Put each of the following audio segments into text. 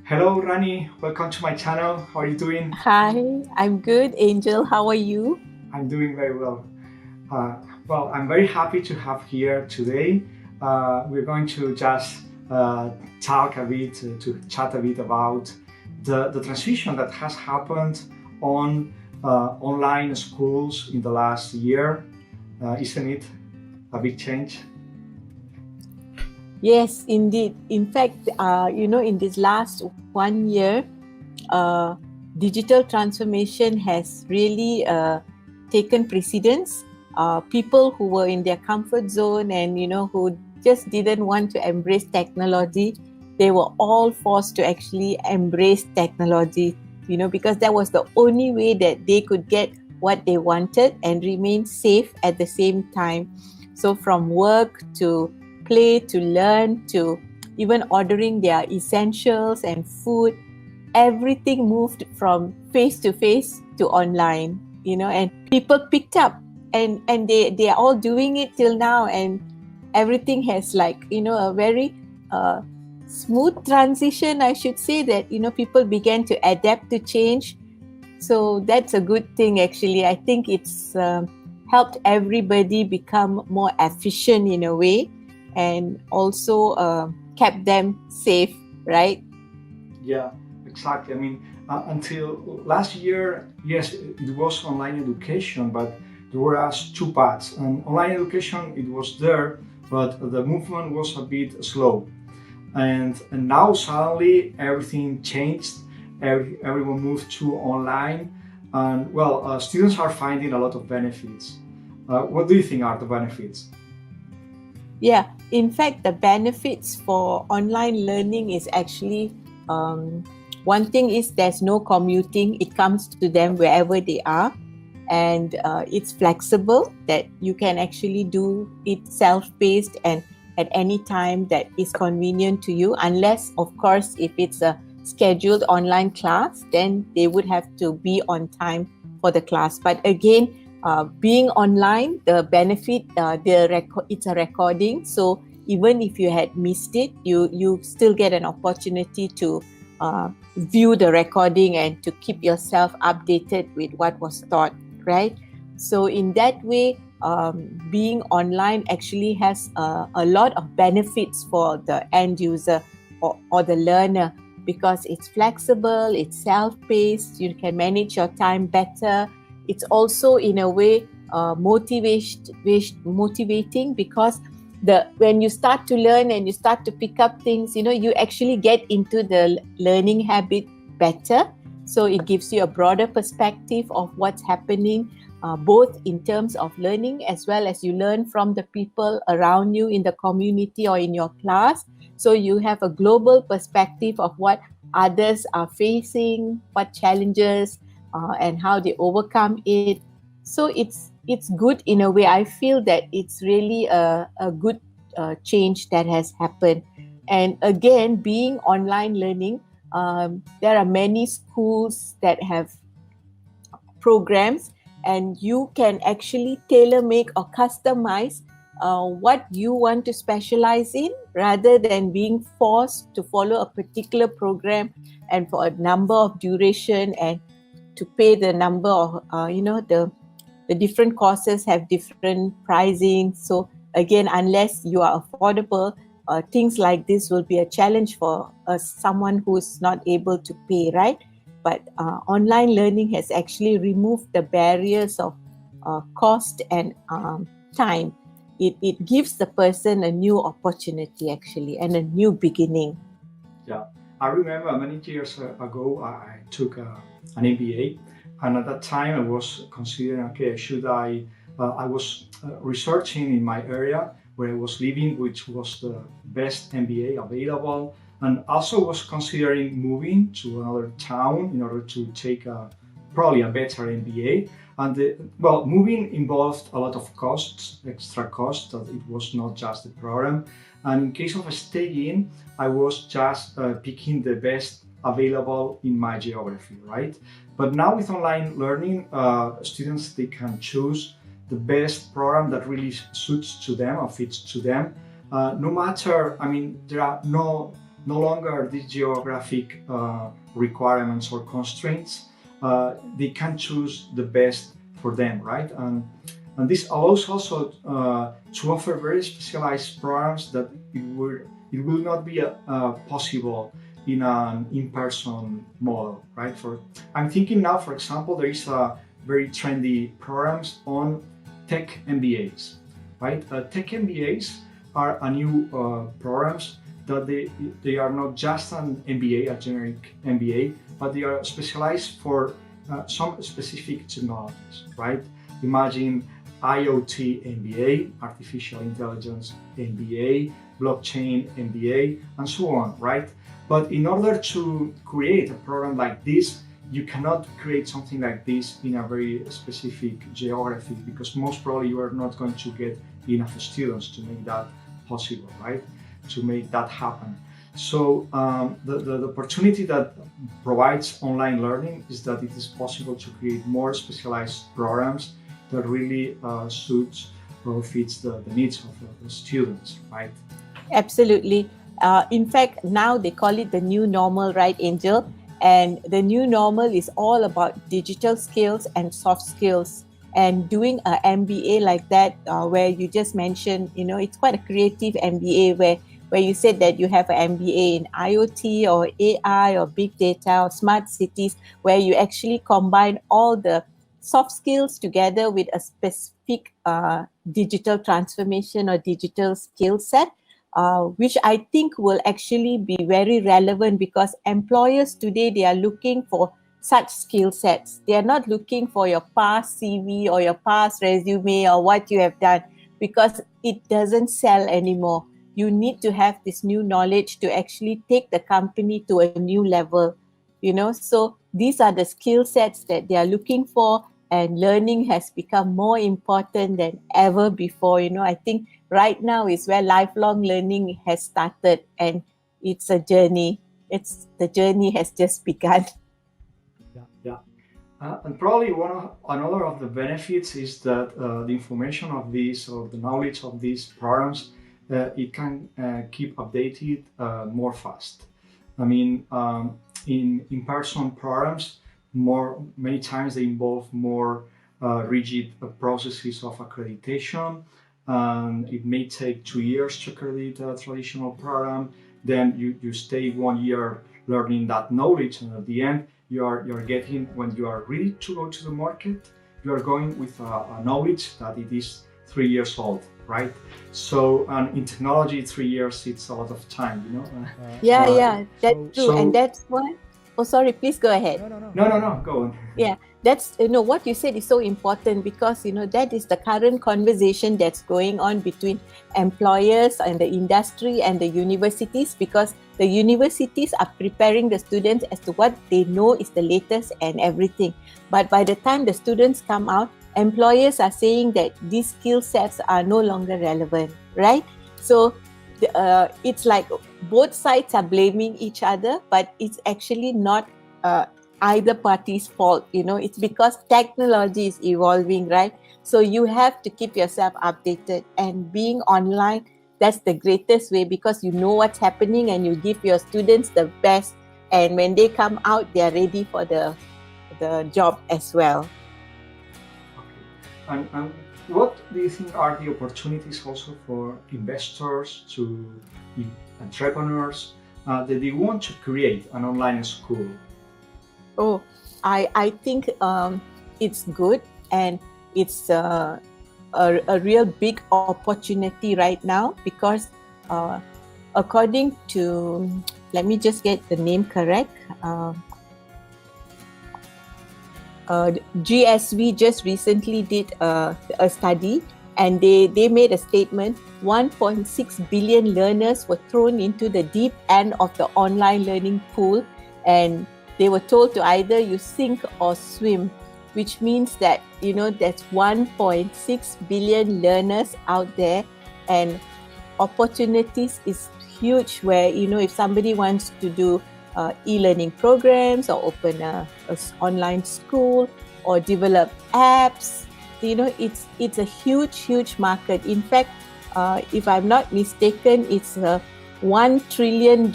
Hello, Rani. Welcome to my channel. How are you doing? Hi, I'm good, Angel. How are you? I'm doing very well. Uh, I'm very happy to have here today. We're going to just talk a bit, to chat a bit about the transition that has happened on online schools in the last year. Isn't it a big change? Yes, indeed. In fact, in this last 1 year, uh, digital transformation has really taken precedence. People who were in their comfort zone and who just didn't want to embrace technology, they were all forced to actually embrace technology. Because that was the only way that they could get what they wanted and remain safe at the same time. So from work to play to learn to even ordering their essentials and food, everything moved from face to face to online, and people picked up, and they are all doing it till now, and everything has, like, a very uh, smooth transition, I should say, that people began to adapt to change. So that's a good thing, actually. I think it's helped everybody become more efficient in a way, and also kept them safe, right? Yeah, exactly. I mean, until last year, yes, it was online education, but there were as two paths. And online education, it was there, but the movement was a bit slow. And now suddenly everything changed. Everyone moved to online, and students are finding a lot of benefits. What do you think are the benefits? Yeah, in fact, the benefits for online learning is actually, um, one thing is there's no commuting, it comes to them wherever they are. And it's flexible, that you can actually do it self-paced and at any time that is convenient to you, unless, of course, if it's a scheduled online class, then they would have to be on time for the class. But again, being online, the benefit, it's a recording, so even if you had missed it, you still get an opportunity to view the recording and to keep yourself updated with what was taught, right? So in that way, being online actually has a lot of benefits for the end user, or the learner, because it's flexible, it's self-paced, you can manage your time better. It's also, in a way, motivating, because when you start to learn and you start to pick up things, you actually get into the learning habit better. So it gives you a broader perspective of what's happening, both in terms of learning, as well as you learn from the people around you in the community or in your class. So you have a global perspective of what others are facing, what challenges, and how they overcome it. So it's good in a way. I feel that it's really a good change that has happened. And again, being online learning, there are many schools that have programs, and you can actually tailor make or customize what you want to specialize in, rather than being forced to follow a particular program and for a number of duration, and to pay the number of the different courses have different pricing. So again, unless you are affordable, things like this will be a challenge for someone who's not able to pay, right? But online learning has actually removed the barriers of cost and time. It gives the person a new opportunity, actually, and a new beginning. Yeah, I remember many years ago I took an MBA, and at that time I was considering, okay, should I? I was researching in my area where I was living, which was the best MBA available, and also was considering moving to another town in order to take probably a better MBA. And moving involved a lot of costs, extra costs. That it was not just the program. And in case of staying, I was just picking the best available in my geography, right? But now with online learning, students they can choose the best program that really suits to them or fits to them. No matter, I mean, there are no no longer these geographic requirements or constraints. They can choose the best for them, right? And this allows also to offer very specialized programs that it will not be possible in an in-person model, right? I'm thinking now, for example, there is a very trendy programs on tech MBAs, right? Tech MBAs are a new programs that they are not just an MBA, a generic MBA, but they are specialized for some specific technologies, right? Imagine IoT MBA, artificial intelligence MBA, blockchain MBA, and so on, right? But in order to create a program like this, you cannot create something like this in a very specific geography, because most probably you are not going to get enough students to make that possible, right? To make that happen. So the opportunity that provides online learning is that it is possible to create more specialized programs that really suits or fits the needs of the students, right? Absolutely. In fact, now they call it the new normal, right, Angel? And the new normal is all about digital skills and soft skills. And doing an MBA like that, where you just mentioned, it's quite a creative MBA where you said that you have an MBA in IoT or AI or big data or smart cities, where you actually combine all the soft skills together with a specific digital transformation or digital skill set, which I think will actually be very relevant, because employers today, they are looking for such skill sets. They are not looking for your past CV or your past resume or what you have done, because it doesn't sell anymore. You need to have this new knowledge to actually take the company to a new level, So these are the skill sets that they are looking for, and learning has become more important than ever before. I think right now is where lifelong learning has started, and it's a journey. The journey has just begun. Yeah. And probably another of the benefits is that the information of these, or the knowledge of these programs, it can keep updated more fast. I mean, in in-person programs, many times they involve more rigid processes of accreditation, and it may take 2 years to accredit a traditional program. Then you stay 1 year learning that knowledge, and at the end you're getting, when you are ready to go to the market, you are going with a knowledge that it is 3 years old, right? So in technology, 3 years, it's a lot of time, Yeah, that's true. And that's why, oh, sorry, please go ahead. No, go on. Yeah, that's, what you said is so important, because, that is the current conversation that's going on between employers and the industry and the universities, because the universities are preparing the students as to what they know is the latest and everything. But by the time the students come out, employers are saying that these skill sets are no longer relevant, right? So it's like both sides are blaming each other, but it's actually not either party's fault. It's because technology is evolving, right? So you have to keep yourself updated, and being online, that's the greatest way, because you know what's happening and you give your students the best, and when they come out, they are ready for the job as well. Okay. And what do you think are the opportunities also for investors, to entrepreneurs, that they want to create an online school? Oh, I think it's good, and it's a real big opportunity right now, because according to, let me just get the name correct, GSV just recently did a study, and they made a statement. 1.6 billion learners were thrown into the deep end of the online learning pool, and they were told to either you sink or swim, which means that, there's 1.6 billion learners out there, and opportunities is huge, where, if somebody wants to do e-learning programs, or open a online school, or develop apps, it's a huge market. In fact, if I'm not mistaken, it's $1 trillion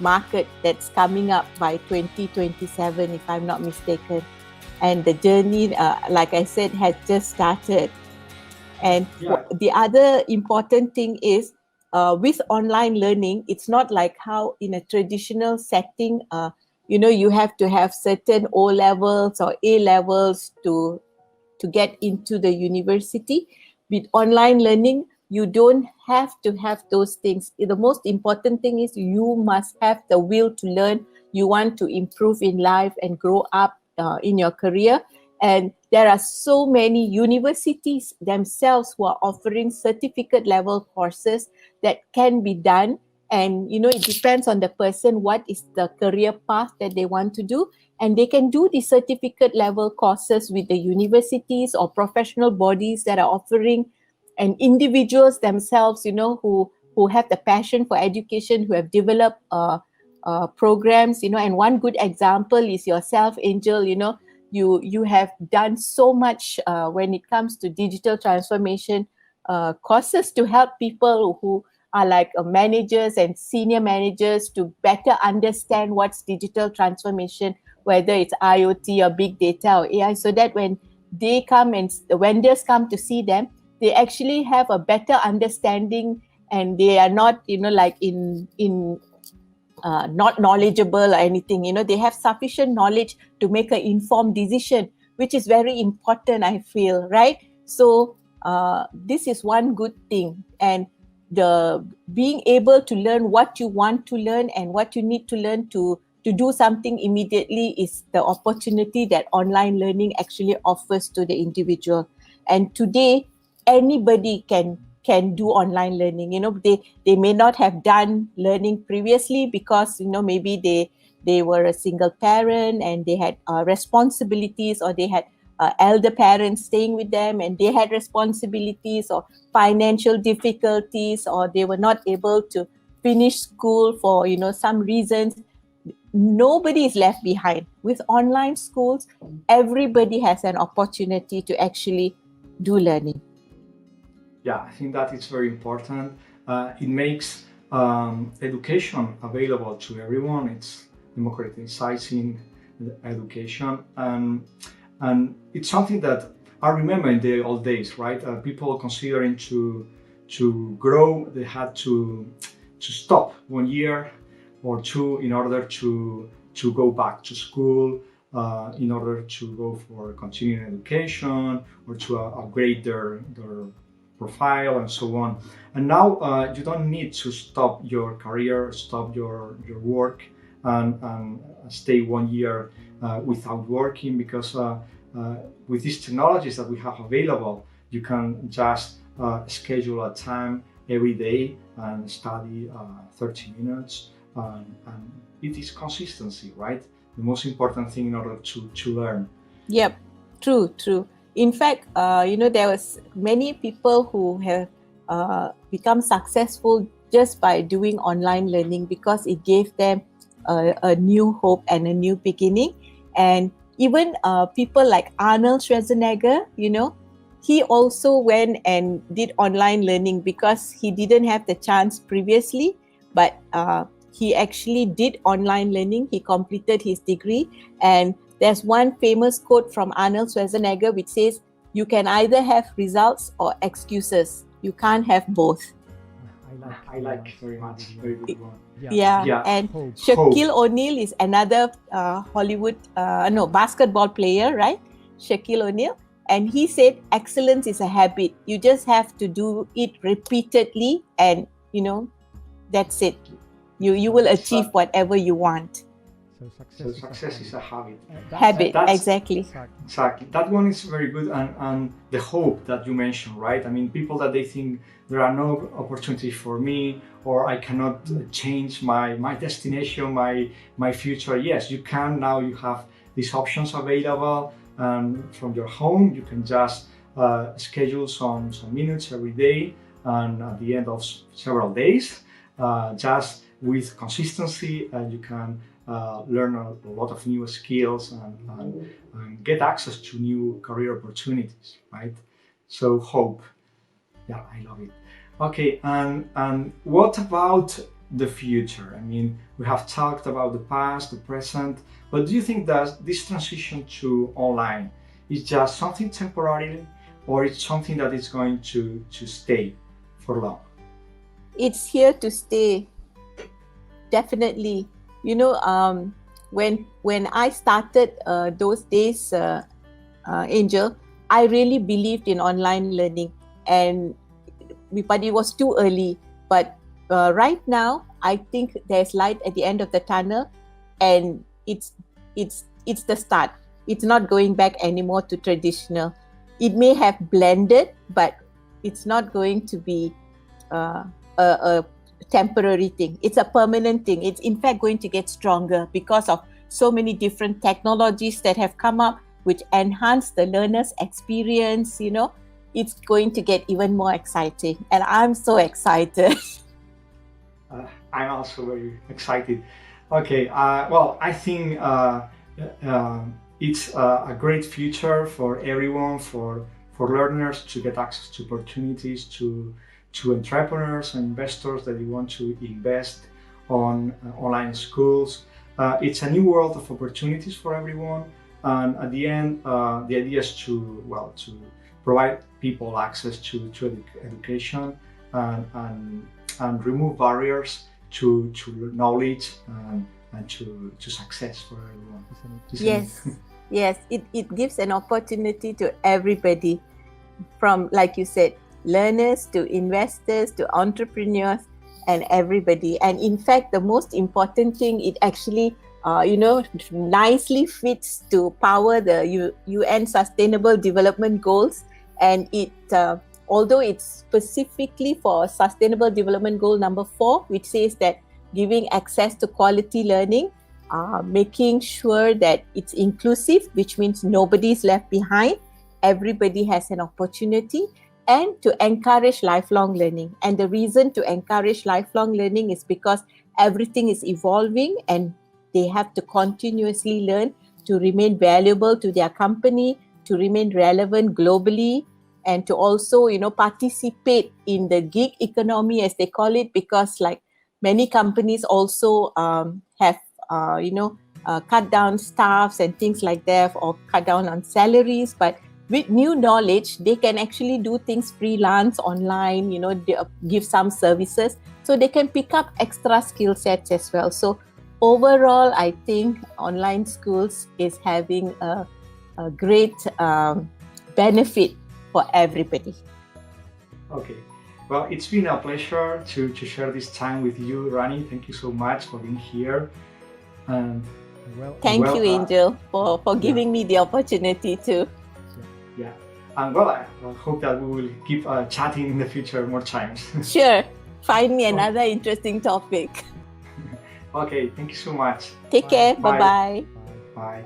market that's coming up by 2027, if I'm not mistaken. And the journey, like I said, has just started. And the other important thing is with online learning, it's not like how in a traditional setting, you have to have certain O levels or A levels to get into the university. With online learning, you don't have to have those things. The most important thing is you must have the will to learn. You want to improve in life and grow up in your career. And there are so many universities themselves who are offering certificate level courses that can be done. And, it depends on the person, what is the career path that they want to do. And they can do the certificate level courses with the universities or professional bodies that are offering, and individuals themselves, who have the passion for education, who have developed programs, and one good example is yourself, Angel. You have done so much when it comes to digital transformation courses to help people who are like managers and senior managers to better understand what's digital transformation, whether it's IoT or big data or AI, so that when they come and the vendors come to see them, they actually have a better understanding, and they are not, like in not knowledgeable or anything. They have sufficient knowledge to make an informed decision, which is very important, I feel, right? So this is one good thing. And the being able to learn what you want to learn and what you need to learn to do something immediately is the opportunity that online learning actually offers to the individual. And today, anybody can do online learning. They may not have done learning previously because maybe they were a single parent and they had responsibilities, or they had elder parents staying with them and they had responsibilities or financial difficulties, or they were not able to finish school for some reasons. Nobody is left behind. With online schools, everybody has an opportunity to actually do learning. Yeah, I think that is very important. It makes education available to everyone. It's democratizing education, and it's something that I remember in the old days, right? People considering to grow, they had to stop 1 year or two in order to go back to school, in order to go for continuing education or to upgrade their profile and so on. And now you don't need to stop your career, stop your work, and stay 1 year without working, because with these technologies that we have available, you can just schedule a time every day and study 30 minutes. And it is consistency, right? The most important thing in order to learn. Yep, true. In fact, there was many people who have become successful just by doing online learning, because it gave them a new hope and a new beginning. And even people like Arnold Schwarzenegger, he also went and did online learning because he didn't have the chance previously, but he actually did online learning. He completed his degree, and there's one famous quote from Arnold Schwarzenegger which says, "You can either have results or excuses. You can't have both." I like very much. Very good one. Yeah. And Shaquille O'Neal is another basketball player, right? Shaquille O'Neal. And he said, excellence is a habit. You just have to do it repeatedly, and that's it. You will achieve whatever you want. So success is a habit. Exactly. That one is very good, and the hope that you mentioned, right? I mean, people that they think there are no opportunities for me, or I cannot change my destination, my future. Yes, you can. Now you have these options available, and from your home you can just schedule some minutes every day, and at the end of several days, just with consistency, and you can learn a lot of new skills and get access to new career opportunities, right? So hope, yeah, I love it. Okay, and what about the future? I mean, we have talked about the past, the present, but do you think that this transition to online is just something temporary, or it's something that is going to stay for long? It's here to stay, definitely. You know, when I started those days, Angel, I really believed in online learning, and but it was too early. But right now, I think there's light at the end of the tunnel, and it's the start. It's not going back anymore to traditional. It may have blended, but it's not going to be a temporary thing. It's a permanent thing. It's in fact going to get stronger because of so many different technologies that have come up, which enhance the learner's experience. You know, it's going to get even more exciting, and I'm so excited. I'm also very excited. Okay, well, I think it's a great future for everyone, for learners to get access to opportunities, to entrepreneurs and investors that want to invest on online schools. It's a new world of opportunities for everyone, and at the end, the idea is to provide people access to education and remove barriers to knowledge and to success for everyone. Yes, yes, it gives an opportunity to everybody, from, like you said, learners to investors to entrepreneurs and everybody. And in fact, the most important thing, it actually nicely fits to power the UN Sustainable Development Goals. And it although it's specifically for Sustainable Development Goal number 4, which says that giving access to quality learning, making sure that it's inclusive, which means nobody's left behind, everybody has an opportunity, and to encourage lifelong learning. And the reason to encourage lifelong learning is because everything is evolving and they have to continuously learn to remain valuable to their company, to remain relevant globally, and to also, participate in the gig economy, as they call it, because like many companies also have, cut down staffs and things like that, or cut down on salaries. But with new knowledge, they can actually do things freelance online, give some services, so they can pick up extra skill sets as well. So overall, I think online schools is having a great benefit for everybody. Okay. Well, it's been a pleasure to share this time with you, Rani. Thank you so much for being here. And thank you, Angel, for giving me the opportunity to. Yeah. And well, I hope that we will keep chatting in the future more times. Sure. Find me another interesting topic. Okay. Thank you so much. Take care. Bye-bye. Bye.